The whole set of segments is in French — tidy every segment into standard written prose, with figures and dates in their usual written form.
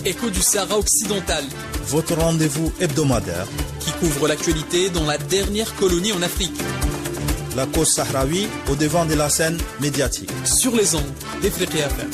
Écho du Sahara occidental. Votre rendez-vous hebdomadaire qui couvre l'actualité dans la dernière colonie en Afrique. La cause sahraoui au devant de la scène médiatique. Sur les ondes d'Ifriqiya FM.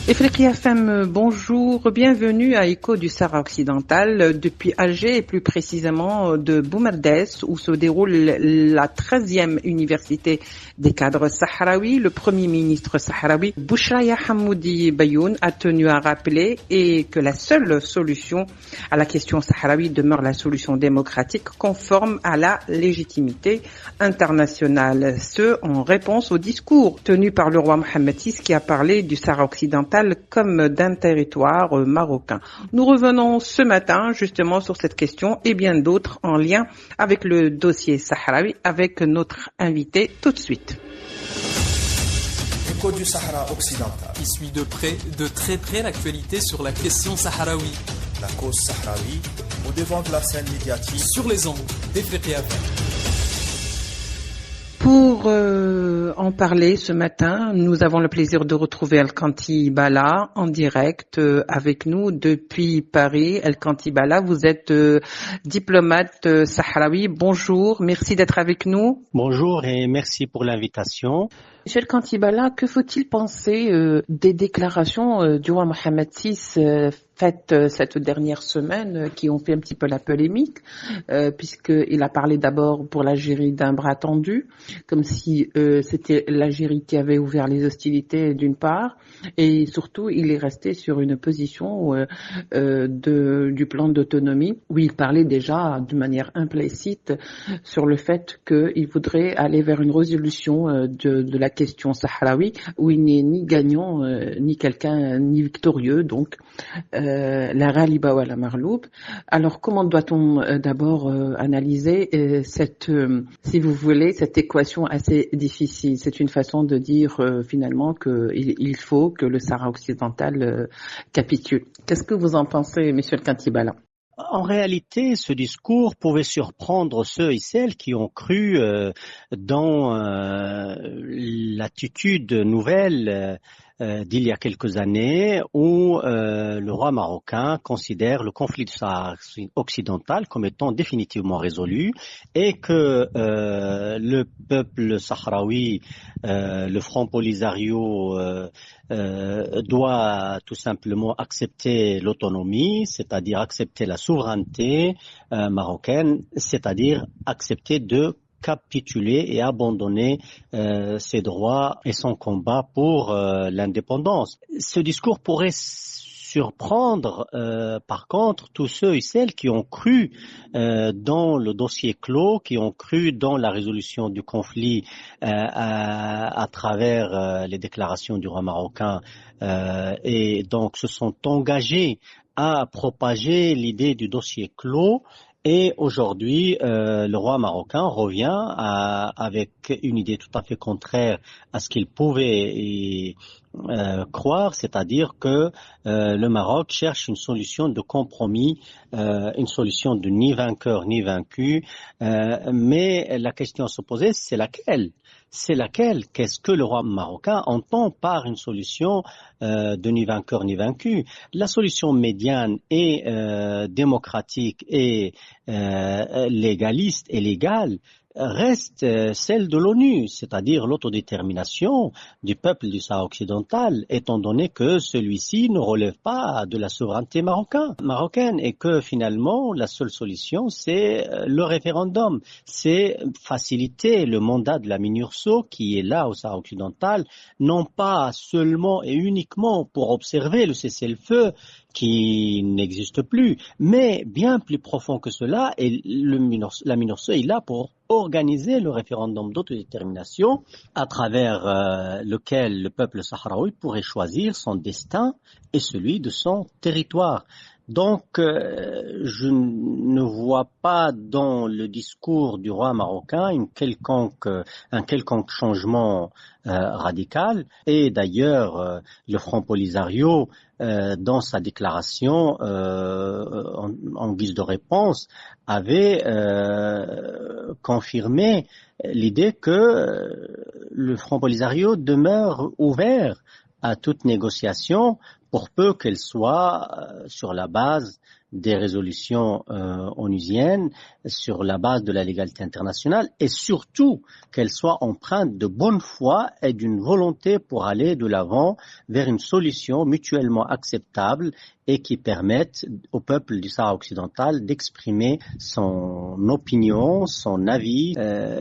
Ifriqiya FM, bonjour, bienvenue à Écho du Sahara occidental depuis Alger et plus précisément de Boumerdès où se déroule la 13e université des cadres sahraouis. Le premier ministre sahraoui, Bouchraya Hamoudi Bayoun, a tenu à rappeler et que la seule solution à la question sahraoui demeure la solution démocratique conforme à la légitimité internationale. Ce en réponse au discours tenu par le roi Mohammed VI qui a parlé du Sahara occidental comme d'un territoire marocain. Nous revenons ce matin justement sur cette question et bien d'autres en lien avec le dossier sahraoui avec notre invité tout de suite. Écho du Sahara occidental. Qui suit de très près l'actualité sur la question sahraoui. La cause sahraoui au devant de la scène médiatique. Sur les ondes d'Ifriqiya FM. Pour en parler ce matin, nous avons le plaisir de retrouver El-Kanti Bala en direct avec nous depuis Paris. El-Kanti Bala, vous êtes diplomate sahraoui. Bonjour, merci d'être avec nous. Bonjour et merci pour l'invitation. Monsieur El-Kanti Bala, que faut-il penser des déclarations du roi Mohammed VI faites cette dernière semaine qui ont fait un petit peu la polémique puisqu'il a parlé d'abord pour l'Algérie d'un bras tendu, comme si c'était l'Algérie qui avait ouvert les hostilités d'une part, et surtout il est resté sur une position du plan d'autonomie où il parlait déjà de manière implicite sur le fait qu'il voudrait aller vers une résolution de la question sahraoui où il n'est ni gagnant ni quelqu'un ni victorieux, donc la Ghaliba ou la Marloub. Alors comment doit-on d'abord analyser cette, si vous voulez, cette équation assez difficile? C'est une façon de dire finalement qu'il faut que le Sahara occidental capitule. Qu'est-ce que vous en pensez, monsieur El-Kanti Bala? En réalité, ce discours pouvait surprendre ceux et celles qui ont cru dans l'attitude nouvelle d'il y a quelques années où le roi marocain considère le conflit du Sahara occidental comme étant définitivement résolu et que le peuple sahraoui, le Front Polisario, doit tout simplement accepter l'autonomie, c'est-à-dire accepter la souveraineté marocaine, c'est-à-dire accepter de capituler et abandonner ses droits et son combat pour l'indépendance. Ce discours pourrait surprendre par contre tous ceux et celles qui ont cru dans le dossier clos, qui ont cru dans la résolution du conflit à travers les déclarations du roi marocain et donc se sont engagés à propager l'idée du dossier clos. Et aujourd'hui, le roi marocain revient avec une idée tout à fait contraire à ce qu'il pouvait croire, c'est-à-dire que le Maroc cherche une solution de compromis, une solution de ni vainqueur ni vaincu. Mais la question à se poser, c'est laquelle? Qu'est-ce que le roi marocain entend par une solution de ni vainqueur ni vaincu? La solution médiane et démocratique et légaliste et légale reste celle de l'ONU, c'est-à-dire l'autodétermination du peuple du Sahara occidental, étant donné que celui-ci ne relève pas de la souveraineté marocaine et que finalement la seule solution c'est le référendum, c'est faciliter le mandat de la MINURSO qui est là au Sahara occidental, non pas seulement et uniquement pour observer le cessez-le-feu qui n'existe plus, mais bien plus profond que cela, et la MINURSO est là pour organiser le référendum d'autodétermination à travers lequel le peuple sahraoui pourrait choisir son destin et celui de son territoire. Donc, je ne vois pas dans le discours du roi marocain un quelconque changement radical. Et d'ailleurs, le Front Polisario, dans sa déclaration en guise de réponse, avait confirmé l'idée que le Front Polisario demeure ouvert à toute négociation, pour peu qu'elle soit sur la base des résolutions onusiennes, sur la base de la légalité internationale, et surtout qu'elle soit empreinte de bonne foi et d'une volonté pour aller de l'avant vers une solution mutuellement acceptable et qui permette au peuple du Sahara occidental d'exprimer son opinion, son avis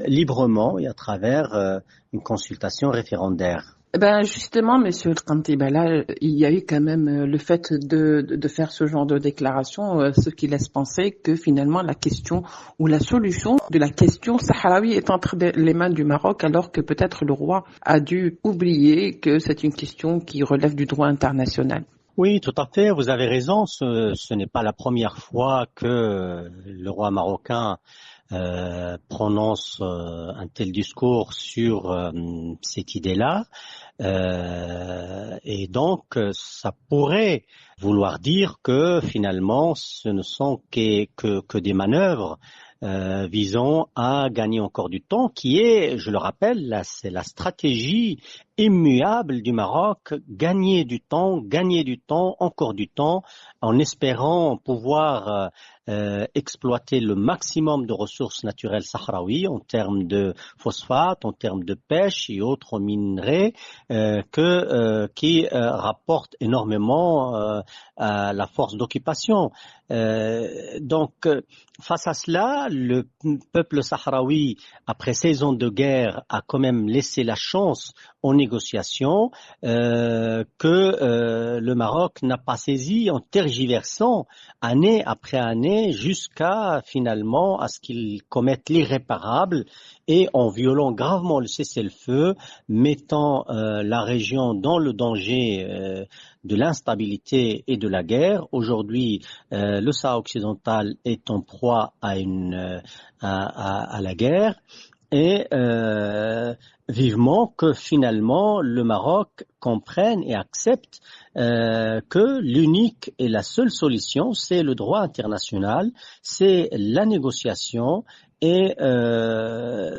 librement et à travers une consultation référendaire. Ben justement, Monsieur le Kantib, là, il y a eu quand même le fait de faire ce genre de déclaration, ce qui laisse penser que finalement la question ou la solution de la question sahraoui est entre les mains du Maroc, alors que peut-être le roi a dû oublier que c'est une question qui relève du droit international. Oui, tout à fait, vous avez raison, ce n'est pas la première fois que le roi marocain prononce un tel discours sur cette idée-là. Et donc, ça pourrait vouloir dire que finalement, ce ne sont que des manœuvres visant à gagner encore du temps, qui est, je le rappelle, c'est la stratégie immuable du Maroc, gagner du temps, encore du temps, en espérant pouvoir exploiter le maximum de ressources naturelles sahraouies en termes de phosphate, en termes de pêche et autres minerais qui rapportent énormément à la force d'occupation. Donc, face à cela, le peuple sahraoui, après 16 ans de guerre, a quand même laissé la chance aux négociations que le Maroc n'a pas saisi en tergiversant année après année jusqu'à finalement à ce qu'il commette l'irréparable et en violant gravement le cessez-le-feu, mettant la région dans le danger de l'instabilité et de la guerre. Aujourd'hui, le Sahara occidental est en proie à la guerre et vivement que finalement le Maroc comprenne et accepte que l'unique et la seule solution, c'est le droit international, c'est la négociation. Et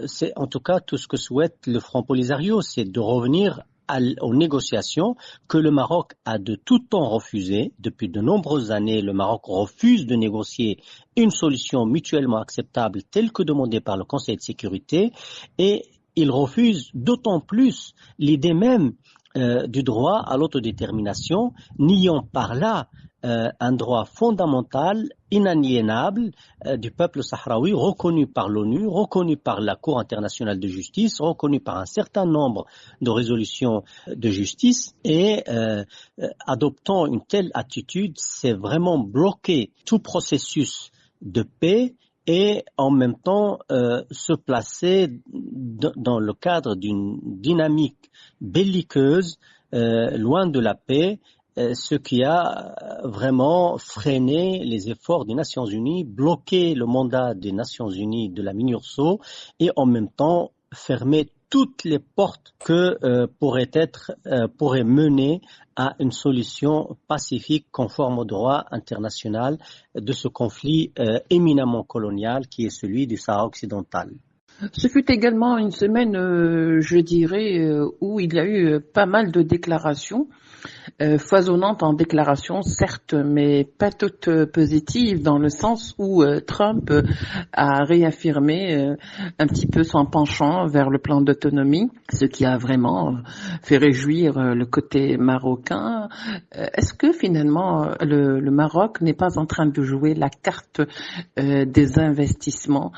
c'est en tout cas tout ce que souhaite le Front Polisario, c'est de revenir aux négociations que le Maroc a de tout temps refusé. Depuis de nombreuses années, le Maroc refuse de négocier une solution mutuellement acceptable telle que demandée par le Conseil de sécurité et il refuse d'autant plus l'idée même du droit à l'autodétermination, niant par là un droit fondamental, inaliénable du peuple sahraoui, reconnu par l'ONU, reconnu par la Cour internationale de justice, reconnu par un certain nombre de résolutions de justice et adoptant une telle attitude, c'est vraiment bloquer tout processus de paix et en même temps se placer dans le cadre d'une dynamique belliqueuse loin de la paix, ce qui a vraiment freiné les efforts des Nations Unies, bloqué le mandat des Nations Unies de la MINURSO et en même temps fermé toutes les portes que pourraient mener à une solution pacifique conforme au droit international de ce conflit éminemment colonial qui est celui du Sahara occidental. Ce fut également une semaine, je dirais, où il y a eu pas mal de déclarations, foisonnantes en déclarations, certes, mais pas toutes positives, dans le sens où Trump a réaffirmé un petit peu son penchant vers le plan d'autonomie, ce qui a vraiment fait réjouir le côté marocain. Est-ce que finalement le Maroc n'est pas en train de jouer la carte des investissements,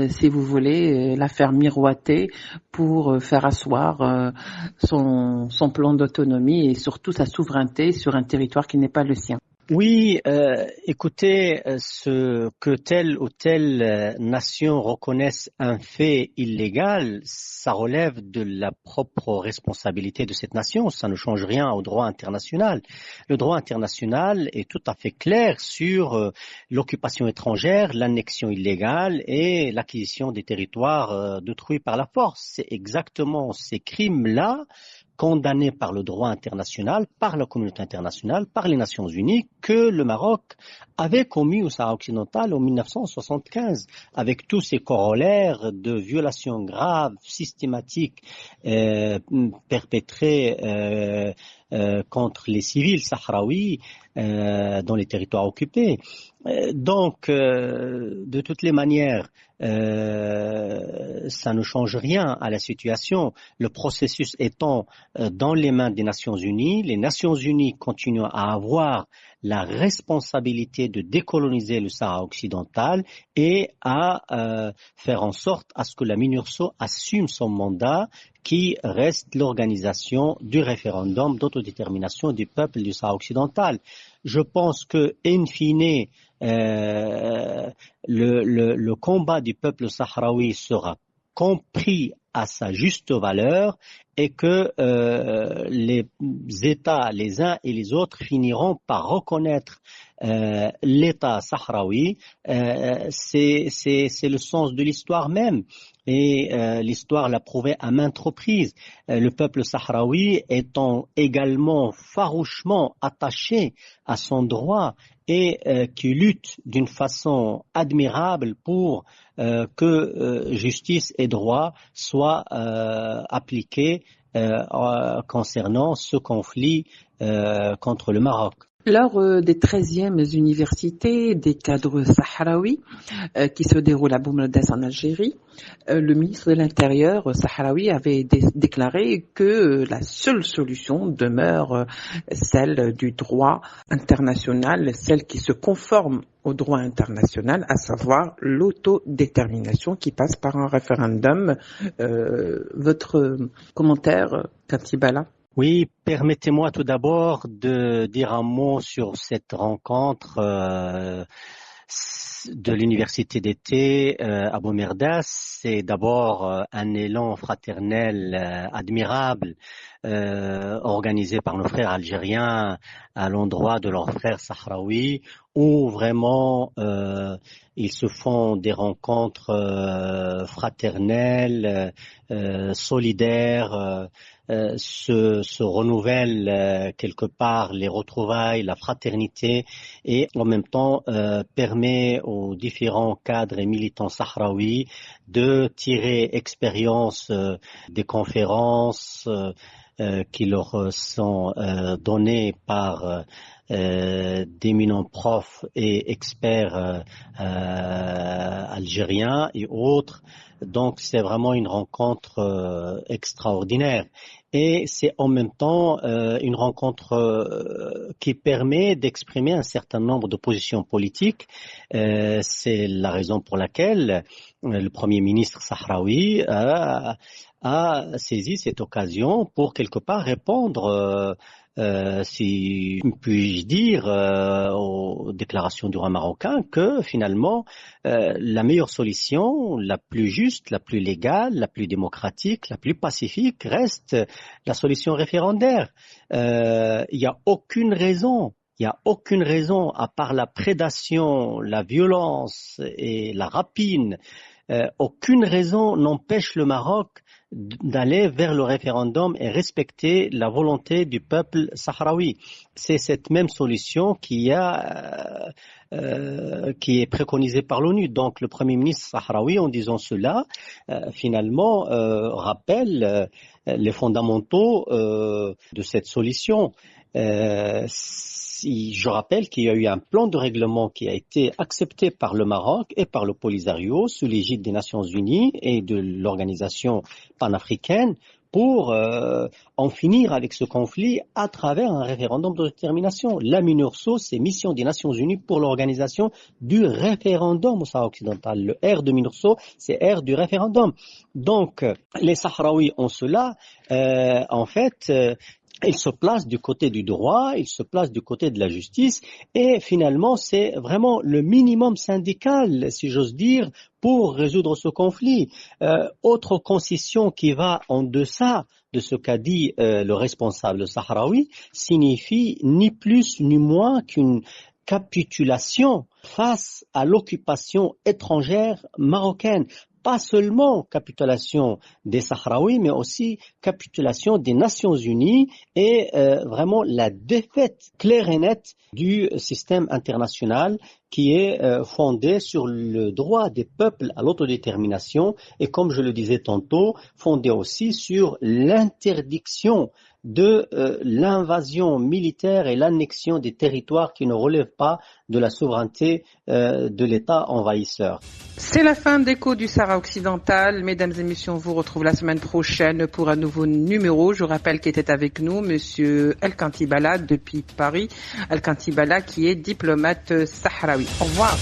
si vous voulez, la faire miroiter pour faire asseoir son plan d'autonomie et surtout sa souveraineté sur un territoire qui n'est pas le sien? Oui, écoutez, que telle ou telle nation reconnaisse un fait illégal, ça relève de la propre responsabilité de cette nation, ça ne change rien au droit international. Le droit international est tout à fait clair sur l'occupation étrangère, l'annexion illégale et l'acquisition des territoires d'autrui par la force. C'est exactement ces crimes-là condamné par le droit international, par la communauté internationale, par les Nations Unies, que le Maroc avait commis au Sahara occidental en 1975, avec tous ces corollaires de violations graves, systématiques, perpétrées contre les civils sahraouis dans les territoires occupés. Donc, de toutes les manières, ça ne change rien à la situation. Le processus étant dans les mains des Nations Unies, les Nations Unies continuent à avoir la responsabilité de décoloniser le Sahara occidental et à faire en sorte à ce que la MINURSO assume son mandat qui reste l'organisation du référendum d'autodétermination du peuple du Sahara occidental. Je pense que, in fine, le combat du peuple sahraoui sera compris à sa juste valeur et que les États, les uns et les autres, finiront par reconnaître l'État sahraoui. C'est le sens de l'histoire même. Et l'histoire l'a prouvé à maintes reprises. Le peuple sahraoui étant également farouchement attaché à son droit et qui lutte d'une façon admirable pour que justice et droit soient appliqués concernant ce conflit contre le Maroc. Lors des 13e universités des cadres sahraouis qui se déroulent à Boumerdès en Algérie, le ministre de l'Intérieur sahraoui avait déclaré que la seule solution demeure celle du droit international, celle qui se conforme au droit international, à savoir l'autodétermination qui passe par un référendum. Votre commentaire, Katibala? Oui, permettez-moi tout d'abord de dire un mot sur cette rencontre de l'université d'été à Boumerdès. C'est d'abord un élan fraternel admirable organisé par nos frères algériens à l'endroit de leurs frères sahraouis, où vraiment ils se font des rencontres fraternelles, solidaires, se renouvellent quelque part les retrouvailles, la fraternité, et en même temps permet aux différents cadres et militants sahraouis de tirer expérience des conférences qui leur sont données par d'éminents profs et experts algériens et autres. Donc c'est vraiment une rencontre extraordinaire. Et c'est en même temps une rencontre qui permet d'exprimer un certain nombre de positions politiques. C'est la raison pour laquelle le Premier ministre sahraoui a saisi cette occasion pour quelque part répondre si puis-je dire, aux déclarations du roi marocain que finalement la meilleure solution, la plus juste, la plus légale, la plus démocratique, la plus pacifique reste la solution référendaire. Il n'y a aucune raison. Il n'y a aucune raison, à part la prédation, la violence et la rapine, aucune raison n'empêche le Maroc d'aller vers le référendum et respecter la volonté du peuple sahraoui. C'est cette même solution qui est préconisée par l'ONU. Donc le Premier ministre sahraoui, en disant cela, finalement rappelle les fondamentaux de cette solution. Je rappelle qu'il y a eu un plan de règlement qui a été accepté par le Maroc et par le Polisario sous l'égide des Nations Unies et de l'organisation panafricaine pour en finir avec ce conflit à travers un référendum d'autodétermination. La MINURSO, c'est Mission des Nations Unies pour l'organisation du référendum au Sahara occidental. Le R de MINURSO, c'est R du référendum. Donc, les Sahraouis ont cela, en fait... ils se placent du côté du droit, ils se placent du côté de la justice et finalement c'est vraiment le minimum syndical, si j'ose dire, pour résoudre ce conflit. Autre concession qui va en deçà de ce qu'a dit le responsable sahraoui signifie ni plus ni moins qu'une capitulation face à l'occupation étrangère marocaine. pas seulement capitulation des Sahraouis, mais aussi capitulation des Nations Unies et vraiment la défaite claire et nette du système international qui est fondé sur le droit des peuples à l'autodétermination et, comme je le disais tantôt, fondé aussi sur l'interdiction de l'invasion militaire et l'annexion des territoires qui ne relèvent pas de la souveraineté de l'État envahisseur. C'est la fin d'Écho du Sahara occidental. Mesdames et messieurs, on vous retrouve la semaine prochaine pour un nouveau numéro. Je rappelle qu'était avec nous Monsieur El-Kantibala depuis Paris. El-Kantibala qui est diplomate sahraoui. Au revoir.